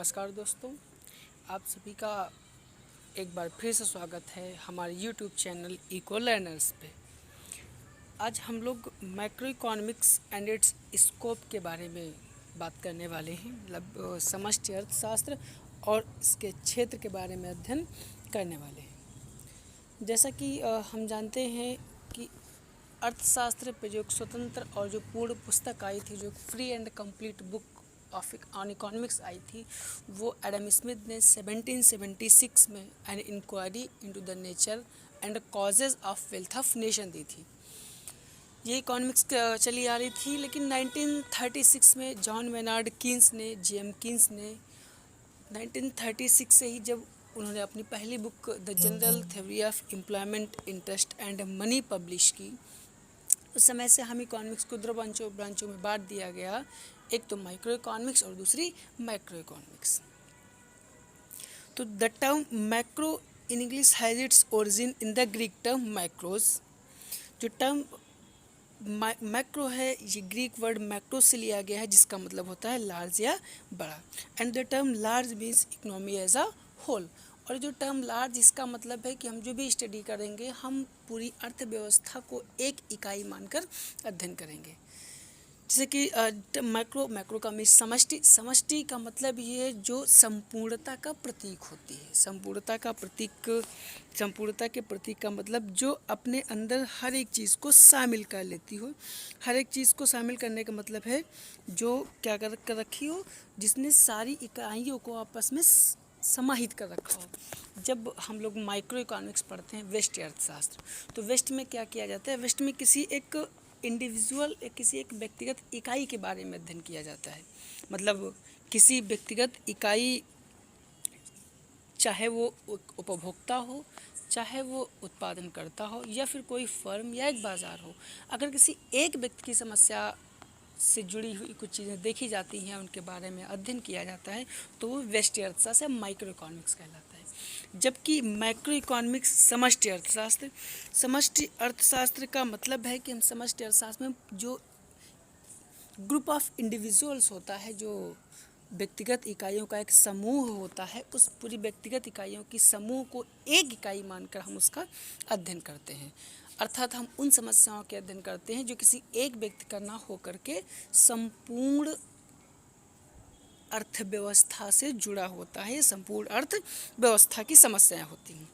नमस्कार दोस्तों, आप सभी का एक बार फिर से स्वागत है हमारे YouTube चैनल इको लर्नर्स पे। आज हम लोग macro economics and it's scope के बारे में बात करने वाले हैं, मतलब समष्टि अर्थशास्त्र और इसके क्षेत्र के बारे में अध्ययन करने वाले हैं। जैसा कि हम जानते हैं कि अर्थशास्त्र पे जो एक स्वतंत्र और जो पूर्ण पुस्तक आई थी, जो free and complete book on economics आई थी, वो एडम स्मिथ ने 1776 में an inquiry into the nature and causes of wealth of nation दी थी। ये इकोनॉमिक्स चली आ रही थी, लेकिन 1936 में जॉन मेनार्ड कीन्स ने, जेएम कीन्स ने 1936 से ही जब उन्होंने अपनी पहली book the general theory of employment, interest and money publish की, उस समय से हम इकोनॉमिक्स को दो ब्रांचों में बांट दिया गया, एक तो माइक्रो इकोनॉमिक्स और दूसरी मैक्रो इकोनॉमिक्स। तो the term macro in English has its origin in the Greek term macros. जो टर्म मैक्रो है, ये ग्रीक वर्ड मैक्रो से लिया गया है, जिसका मतलब होता है लार्ज या बड़ा, and the term large means economy as a whole. और जो टर्म लार्ज, इसका मतलब है कि हम जो भी स्टडी करेंगे, हम पूरी अर्थव्यवस्था को एक इकाई मानकर अध्ययन करेंगे। जैसे कि मैक्रो का मीन्स समष्टि का मतलब ये है जो संपूर्णता का प्रतीक होती है। संपूर्णता के प्रतीक का मतलब जो अपने अंदर हर एक चीज़ को शामिल कर लेती हो। हर एक चीज़ को शामिल करने का मतलब है जो क्या कर रखी हो, जिसने सारी इकाइयों को आपस में समाहित कर रखा हो। जब हम लोग माइक्रो इकोनॉमिक्स पढ़ते हैं, वेस्ट अर्थशास्त्र, तो वेस्ट में क्या किया जाता है, वेस्ट में किसी एक इंडिविजुअल, किसी एक व्यक्तिगत इकाई के बारे में अध्ययन किया जाता है। मतलब किसी व्यक्तिगत इकाई, चाहे वो उपभोक्ता हो, चाहे वो उत्पादन करता हो, या फिर कोई फर्म या एक बाज़ार हो, अगर किसी एक व्यक्ति की समस्या से जुड़ी हुई कुछ चीज़ें देखी जाती हैं, उनके बारे में अध्ययन किया जाता है, तो वो वेस्ट अर्थशास्त्र या माइक्रो इकोनॉमिक्स कहलाता है। जबकि मैक्रो इकोनॉमिक्स समष्टि अर्थशास्त्र, समष्टि अर्थशास्त्र का मतलब है कि हम समष्टि अर्थशास्त्र में जो ग्रुप ऑफ इंडिविजुअल्स होता है, जो व्यक्तिगत इकाइयों का एक समूह होता है, उस पूरी व्यक्तिगत इकाइयों की समूह को एक इकाई मानकर हम उसका अध्ययन करते हैं। अर्थात हम उन समस्याओं के अध्ययन करते हैं जो किसी एक व्यक्ति का ना होकर के संपूर्ण अर्थव्यवस्था से जुड़ा होता है। संपूर्ण अर्थव्यवस्था की समस्याएं होती हैं।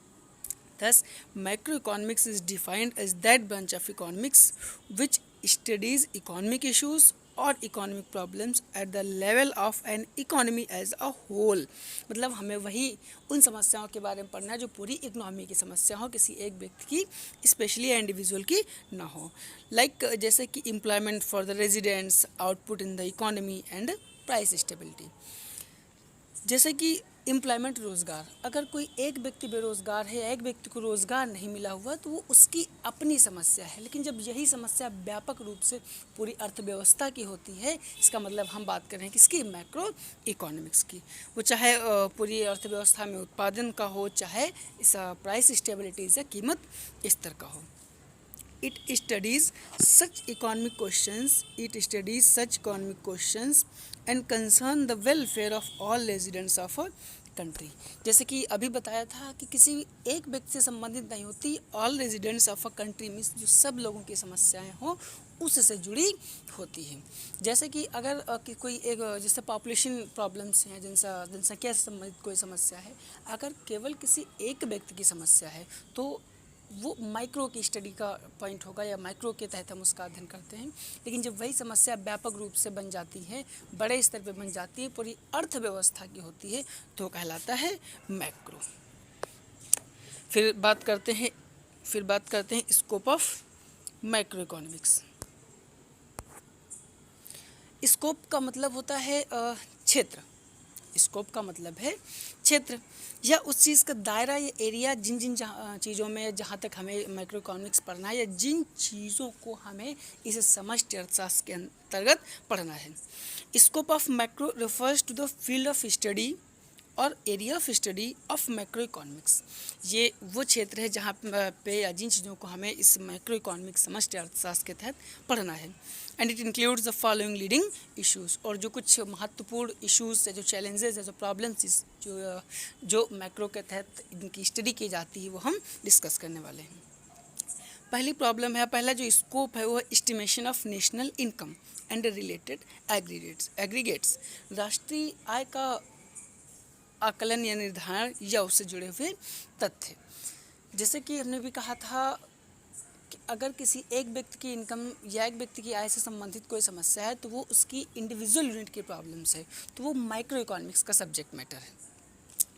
Thus, macroeconomics is defined as that branch of economics which studies economic issues or economic problems at the level of an economy as a whole। मतलब हमें वही उन समस्याओं के बारे में पढ़ना है जो पूरी इकोनॉमी की समस्या हो, किसी एक व्यक्ति की, स्पेशली इंडिविजुअल की ना हो। लाइक जैसे कि employment for the residents, output in the economy and price stability. जैसे कि एम्प्लॉयमेंट, रोज़गार, अगर कोई एक व्यक्ति बेरोज़गार है या एक व्यक्ति को रोज़गार नहीं मिला हुआ, तो वो उसकी अपनी समस्या है। लेकिन जब यही समस्या व्यापक रूप से पूरी अर्थव्यवस्था की होती है, इसका मतलब हम बात कर रहे हैं किसकी, मैक्रो इकोनॉमिक्स की। वो चाहे पूरी अर्थव्यवस्था में उत्पादन का हो, चाहे इस प्राइस स्टेबिलिटीज़ या कीमत स्तर का हो। It studies such economic questions and concern the welfare of all residents of a country। जैसे कि अभी बताया था कि किसी एक व्यक्ति से संबंधित नहीं होती, all residents of a country means जो सब लोगों की समस्याएं हों उससे जुड़ी होती हैं। जैसे कि अगर कोई एक जैसे पॉपुलेशन प्रॉब्लम्स हैं, जनसंख्या से संबंधित कोई समस्या है, अगर केवल किसी एक व्यक्ति की समस्या है तो वो माइक्रो की स्टडी का पॉइंट होगा, या माइक्रो के तहत हम उसका अध्ययन करते हैं। लेकिन जब वही समस्या व्यापक रूप से बन जाती है, बड़े स्तर पे बन जाती है, पूरी अर्थव्यवस्था की होती है, तो कहलाता है मैक्रो। फिर बात करते हैं scope of macro economics. Scope का मतलब होता है क्षेत्र। स्कोप का मतलब है क्षेत्र, या उस चीज़ का दायरा या एरिया, जिन चीज़ों में जहाँ तक हमें मैक्रो इकोनॉमिक्स पढ़ना है, या जिन चीज़ों को हमें इस समष्टि अर्थशास्त्र के अंतर्गत पढ़ना है। Scope of macro refers to the field of study और area of study of macro economics, ये वो क्षेत्र है जहाँ पे या जिन चीज़ों को हमें इस मैक्रो इकोनॉमिक्स समष्टि अर्थशास्त्र के तहत पढ़ना है। And it includes the following leading issues, और जो कुछ महत्वपूर्ण इश्यूज़ है, जो चैलेंजेस है, जो प्रॉब्लम्स जो मैक्रो के तहत इनकी स्टडी की जाती है, वो हम डिस्कस करने वाले हैं। पहली प्रॉब्लम है, पहला जो स्कोप है वो है estimation of national income and related aggregates, राष्ट्रीय आय का आकलन या निर्धारण या उससे जुड़े हुए तथ्य। जैसे कि हमने भी कहा था कि अगर किसी एक व्यक्ति की इनकम या एक व्यक्ति की आय से संबंधित कोई समस्या है तो वो उसकी इंडिविजुअल यूनिट की प्रॉब्लम्स है, तो वो माइक्रो इकोनॉमिक्स का सब्जेक्ट मैटर है।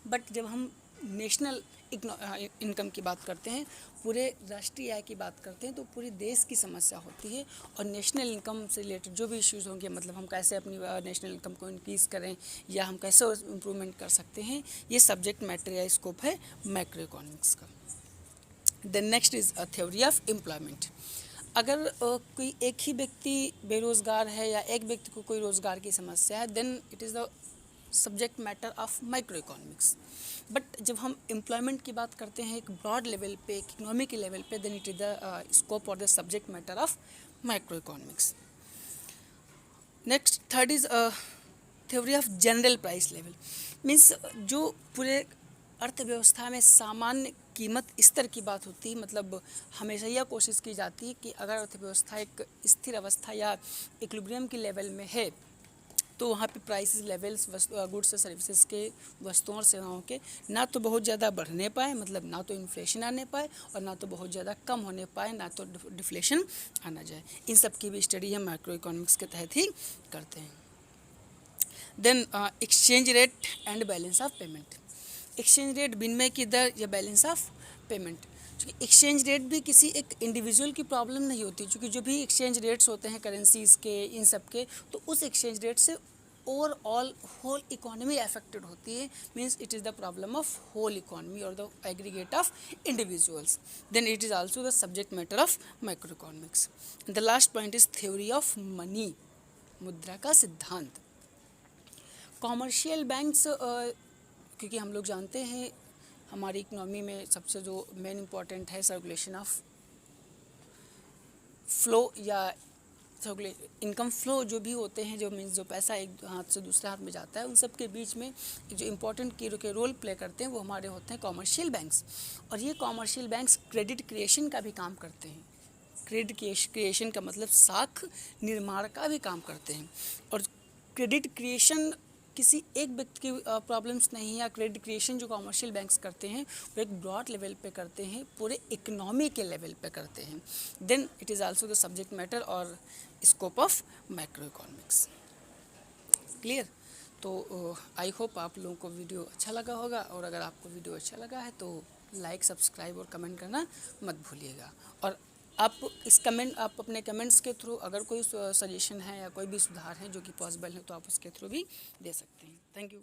बट जब हम नेशनल इनकम की बात करते हैं, पूरे राष्ट्रीय आय की बात करते हैं, तो पूरे देश की समस्या होती है। और नेशनल इनकम से रिलेटेड जो भी इश्यूज़ होंगे, मतलब हम कैसे अपनी नेशनल इनकम को इंक्रीज़ करें या हम कैसे इम्प्रूवमेंट कर सकते हैं, ये सब्जेक्ट मैटर या स्कोप है मैक्रो इकोनॉमिक्स का। Then next is a theory of employment. अगर कोई एक ही व्यक्ति बेरोज़गार है या एक व्यक्ति को कोई रोज़गार की समस्या है, then it is the subject matter of micro economics. But जब हम एम्प्लॉयमेंट की बात करते हैं एक ब्रॉड लेवल पे, एक इकोनॉमी के लेवल पे, then it is the scope और the subject matter of micro economics. Next third is theory of general price level, means जो पूरे अर्थव्यवस्था में सामान्य कीमत स्तर की बात होती है। मतलब हमेशा यह कोशिश की जाती है कि अगर अर्थव्यवस्था एक स्थिर अवस्था या इक्विलिब्रियम की लेवल में है, तो वहाँ पे प्राइसेस लेवल्स गुड्स और सर्विसेज के, वस्तुओं और सेवाओं के ना तो बहुत ज़्यादा बढ़ने पाए, मतलब ना तो इन्फ्लेशन आने पाए, और ना तो बहुत ज़्यादा कम होने पाए, ना तो डिफ्लेशन आना जाए। इन सब की भी स्टडी हम मैक्रो इकोनॉमिक्स के तहत ही करते हैं। Then exchange rate and balance of payment. Exchange rate, विनिमय की दर या बैलेंस ऑफ पेमेंट। क्योंकि एक्सचेंज रेट भी किसी एक इंडिविजुअल की प्रॉब्लम नहीं होती, क्योंकि जो भी एक्सचेंज रेट्स होते हैं करेंसीज़ के, इन सब के, तो उस एक्सचेंज रेट से ओवरऑल होल इकोनॉमी अफेक्टेड होती है। Means it is the problem of whole economy और the aggregate of individuals. Then it is also the subject matter of micro economics. The last point is theory of money, मुद्रा का सिद्धांत। Commercial banks, क्योंकि हम लोग जानते हैं हमारी इकोनॉमी में सबसे जो मेन इम्पॉर्टेंट है सर्कुलेशन ऑफ फ्लो या इनकम फ्लो, जो भी होते हैं, जो मीन्स जो पैसा एक हाथ से दूसरे हाथ में जाता है, उन सब के बीच में जो इम्पोर्टेंट की के रोल प्ले करते हैं वो हमारे होते हैं कॉमर्शियल बैंक्स। और ये कॉमर्शियल बैंक्स क्रेडिट क्रिएशन का भी काम करते हैं। क्रेडिट क्रिएशन का मतलब साख निर्माण का भी काम करते हैं। और क्रेडिट क्रिएशन किसी एक व्यक्ति की प्रॉब्लम्स नहीं है, या क्रेडिट क्रिएशन जो कॉमर्शियल बैंक्स करते हैं वो एक ब्रॉड लेवल पे करते हैं, पूरे इकोनॉमी के लेवल पे करते हैं। Then it is also the subject matter और scope of macro economics. Clear? तो आई होप आप लोगों को वीडियो अच्छा लगा होगा, और अगर आपको वीडियो अच्छा लगा है तो लाइक, सब्सक्राइब और कमेंट करना मत भूलिएगा। और आप अपने कमेंट्स के थ्रू अगर कोई सजेशन है या कोई भी सुधार है जो कि पॉसिबल है, तो आप उसके थ्रू भी दे सकते हैं। Thank you.